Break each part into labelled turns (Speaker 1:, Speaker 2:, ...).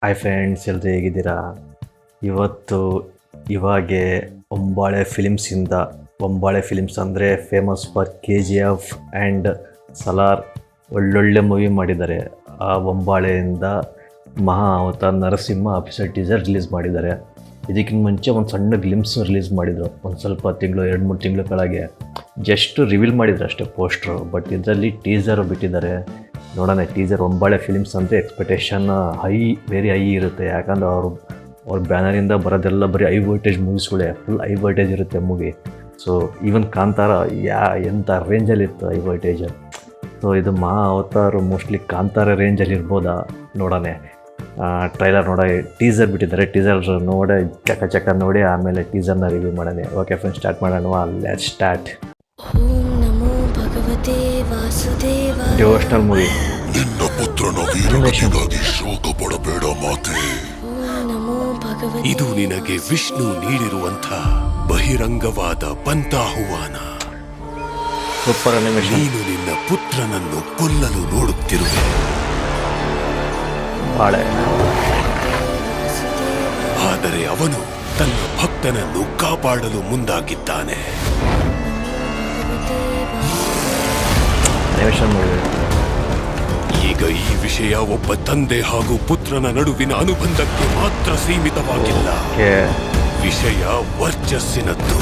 Speaker 1: Hi friends, ಎಲ್ಲರೂ ಹೇಗಿದ್ದೀರಾ? ಇವತ್ತು ಇವಾಗೆ ಒಂಬಾಳೆ ಫಿಲಿಮ್ಸಿಂದ, ಒಂಬಾಳೆ ಫಿಲಿಮ್ಸ್ ಅಂದರೆ famous for KGF and Salaar, ಒಳ್ಳೊಳ್ಳೆ ಮೂವಿ ಮಾಡಿದ್ದಾರೆ. ಆ ಒಂಬಾಳೆಯಿಂದ ಮಹಾ avatar Narasimha official teaser release ಮಾಡಿದ್ದಾರೆ. ಇದಕ್ಕಿಂತ ಮುಂಚೆ ಒಂದು ಸಣ್ಣ ಗ್ಲಿಮ್ಸ್ ರಿಲೀಸ್ ಮಾಡಿದರು, ಒಂದು ಸ್ವಲ್ಪ ತಿಂಗಳು 2-3 ತಿಂಗಳ ಕೆಳಗೆ ಜಸ್ಟ್ ರಿವೀಲ್ ಮಾಡಿದ್ರು ಅಷ್ಟೇ ಪೋಸ್ಟ್ರು. ಬಟ್ ಇದರಲ್ಲಿ ಟೀಸರು ಬಿಟ್ಟಿದ್ದಾರೆ. ನೋಡೋಣ. ಟೀಸರ್ ಒಂಬಾಳೆ ಫಿಲಿಮ್ಸ್ ಅಂದರೆ ಎಕ್ಸ್ಪೆಕ್ಟೇಷನ್ ವೆರಿ ಹೈ ಇರುತ್ತೆ. ಯಾಕಂದ್ರೆ ಅವ್ರ ಬ್ಯಾನರಿಂದ ಬರೋದೆಲ್ಲ ಬರೀ ಹೈ ವೋಲ್ಟೇಜ್ ಮೂವೀಸ್ಗಳೇ, ಫುಲ್ ಹೈ ವೋಲ್ಟೇಜ್ ಇರುತ್ತೆ ಮೂವಿ. ಸೊ ಈವನ್ ಕಾಂತಾರ ಎಂಥ ರೇಂಜಲ್ಲಿತ್ತು ಹೈ ವೋಲ್ಟೇಜ್. ಸೊ ಇದು ಮಹಾ ಅವತಾರ್ ಮೋಸ್ಟ್ಲಿ ಕಾಂತಾರ ರೇಂಜಲ್ಲಿ ಇರ್ಬೋದಾ, ನೋಡೋಣ. ಟ್ರೈಲರ್ ಟೀಸರ್ ಬಿಟ್ಟಿದ್ದಾರೆ. ಟೀಸರ್ ನೋಡಿ ಚಕ ನೋಡಿ ಆಮೇಲೆ ಟೀಸರ್ನ ರಿವ್ಯೂ ಮಾಡೋಣ. ಓಕೆ ಫ್ರೆಂಡ್ಸ್, ಸ್ಟಾರ್ಟ್ ಮಾಡೋಣ. Let's start. Devotional movie.
Speaker 2: ನಿನ್ನ ಪುತ್ರನ ವೀರಗತಿಗಾಗಿ ಶೋಕ ಪಡಬೇಡ ಮಾತೆ. ಇದು ನಿನಗೆ ವಿಷ್ಣು ನೀಡಿರುವಂಥ ಬಹಿರಂಗವಾದ ಪಂಥಾಹ್ವಾನ.
Speaker 1: Super animation.
Speaker 2: ನೀನು ನಿನ್ನ ಪುತ್ರನನ್ನು ಕೊಲ್ಲಲು ನೋಡುತ್ತಿರುವೆ, ಆದರೆ ಅವನು ತನ್ನ ಭಕ್ತನನ್ನು ಕಾಪಾಡಲು ಮುಂದಾಗಿದ್ದಾನೆ. ಈಗ ಈ ವಿಷಯ ಒಬ್ಬ ತಂದೆ ಹಾಗೂ ಪುತ್ರನ ನಡುವಿನ ಅನುಬಂಧಕ್ಕೆ ಮಾತ್ರ ಸೀಮಿತವಾಗಿಲ್ಲ. ವಿಷಯ ವರ್ಚಸ್ಸಿನದ್ದು.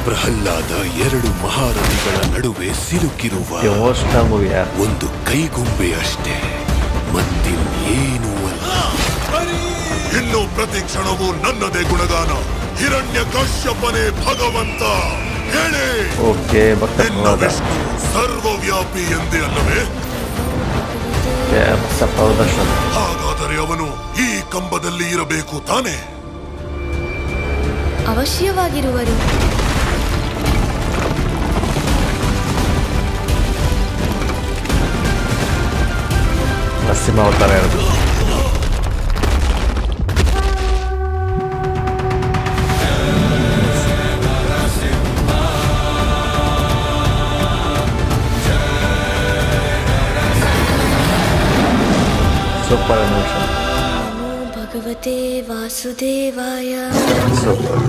Speaker 2: ಪ್ರಹ್ಲಾದ 2 ಮಹಾರಥಿಗಳ ನಡುವೆ ಸಿಲುಕಿರುವ ಒಂದು ಕೈಗೊಂಬೆಯಷ್ಟೇ, ಮತ್ತಿನ್ನೇನೂ ಅಲ್ಲ. ಇನ್ನು ಪ್ರತಿ ಕ್ಷಣವೂ ನನ್ನದೇ ಗುಣಗಾನ. ಹಿರಣ್ಯ ಕಶ್ಯಪನೇ ಭಗವಂತ ಹೇಳಿ. ವಿಷ್ಣು ಸರ್ವವ್ಯಾಪಿ ಎಂದೇ ಅಲ್ಲವೇ? ಹಾಗಾದರೆ ಅವನು ಈ ಕಂಬದಲ್ಲಿ ಇರಬೇಕು ತಾನೆ?
Speaker 3: ಅವಶ್ಯವಾಗಿರುವರು.
Speaker 1: ನರಸಿಂಹ ಅವತಾರ ಇರೋದು. Super animation.
Speaker 3: ಭಗವತೆ ವಾಸುದೇವಾಯ.
Speaker 1: ಸೂಪರ್.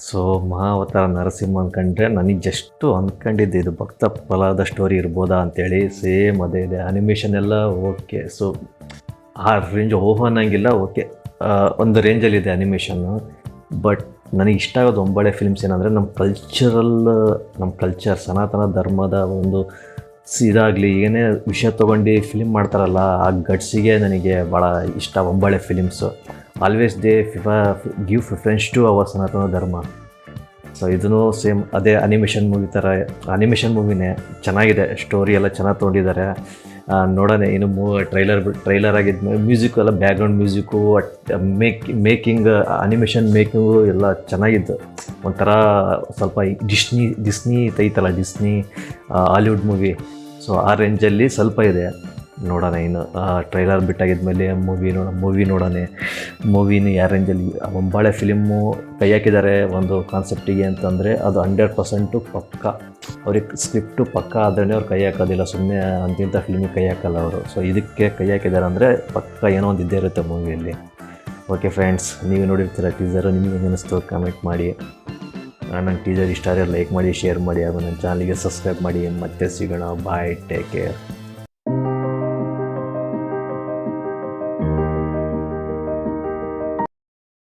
Speaker 1: ಸೊ ಮಹಾ ಅವತಾರ ನರಸಿಂಹ ಅಂದ್ಕೊಂಡ್ರೆ ನನಗೆ ಜಸ್ಟ್ ಅಂದ್ಕೊಂಡಿದ್ದೆ ಇದು ಭಕ್ತ ಪ್ರಹ್ಲಾದ ಸ್ಟೋರಿ ಇರ್ಬೋದಾ ಅಂತೇಳಿ. ಸೇಮ್ ಅದೇ ಇದೆ. ಅನಿಮೇಷನ್ ಎಲ್ಲ ಓಕೆ. ಸೊ ಆ ರೇಂಜ್ ಅನ್ನಂಗಿಲ್ಲ, ಓಕೆ, ಒಂದು ರೇಂಜಲ್ಲಿದೆ ಅನಿಮೇಷನ್ನು. ಬಟ್ ನನಗೆ ಇಷ್ಟ ಆಗೋದು ಒಂಬಾಳೆ ಫಿಲ್ಮ್ಸ್ ಏನಂದರೆ ನಮ್ಮ ಕಲ್ಚರ್ ಸನಾತನ ಧರ್ಮದ ಒಂದು ಇದಾಗಲಿ, ಏನೇ ವಿಷಯ ತೊಗೊಂಡು ಫಿಲ್ಮ್ ಮಾಡ್ತಾರಲ್ಲ, ಆ ಗಟ್ಸಿಗೆ ನನಗೆ ಭಾಳ ಇಷ್ಟ Hombale films. Always they give preference to our Sanatana Dharma. So ಇದೂ ಸೇಮ್ ಅದೇ ಅನಿಮೇಷನ್ ಮೂವಿ ಥರ. ಅನಿಮೇಷನ್ ಮೂವಿನೇ ಚೆನ್ನಾಗಿದೆ, ಸ್ಟೋರಿ ಎಲ್ಲ ಚೆನ್ನಾಗಿ ತೊಗೊಂಡಿದ್ದಾರೆ. ನೋಡೋಣ. ಇನ್ನು ಟ್ರೈಲರ್ ಆಗಿದ್ಮೇಲೆ ಮ್ಯೂಸಿಕ್ ಎಲ್ಲ, background music, making, animation making ಎಲ್ಲ ಚೆನ್ನಾಗಿದ್ದು. ಒಂಥರ ಸ್ವಲ್ಪ ಡಿಸ್ನಿ ತೈತಲ್ಲ, ಡಿಸ್ನಿ ಹಾಲಿವುಡ್ ಮೂವಿ. ಸೊ ಆ ರೇಂಜಲ್ಲಿ ಸ್ವಲ್ಪ ಇದೆ. ನೋಡೋಣ. ಇನ್ನು ಟ್ರೈಲರ್ ಬಿಟ್ಟಾಗಿದ್ಮೇಲೆ ಮೂವಿ ನೋಡೋಣ. ಮೂವಿನ ಯಾವ ರೇಂಜಲ್ಲಿ ಒಂಬಾಳೆ ಫಿಲಿಮು ಕೈ ಹಾಕಿದ್ದಾರೆ ಒಂದು ಕಾನ್ಸೆಪ್ಟಿಗೆ ಅಂತಂದರೆ ಅದು 100% ಪಕ್ಕ. ಅವ್ರಿಗೆ ಸ್ಕ್ರಿಪ್ಟು ಪಕ್ಕ ಆದ್ರೇ ಅವ್ರು ಕೈ ಹಾಕೋದಿಲ್ಲ, ಸುಮ್ಮನೆ ಅಂತಿಂಥ ಫಿಲ್ಮಿಗೆ ಕೈ ಹಾಕಲ್ಲ ಅವರು. ಸೊ ಇದಕ್ಕೆ ಕೈ ಹಾಕಿದ್ದಾರೆ ಅಂದರೆ ಪಕ್ಕ ಏನೋ ಒಂದು ಇದ್ದೇ ಇರುತ್ತೆ ಮೂವಿಯಲ್ಲಿ. ಓಕೆ ಫ್ರೆಂಡ್ಸ್, ನೀವು ನೋಡಿರ್ತೀರ ಟೀಸರು, ನಿಮಗೆ ಏನು ಅನ್ನಿಸ್ತು ಕಮೆಂಟ್ ಮಾಡಿ. ನನ್ನ ಟೀಸರ್ ಇಷ್ಟ ಆದರೆ ಲೈಕ್ ಮಾಡಿ, ಶೇರ್ ಮಾಡಿ, ಹಾಗೂ ನನ್ನ ಚಾನಲ್ಗೆ ಸಬ್ಸ್ಕ್ರೈಬ್ ಮಾಡಿ. ಮತ್ತೆ ಸಿಗೋಣ. ಬಾಯ್, ಟೇಕ್ ಕೇರ್.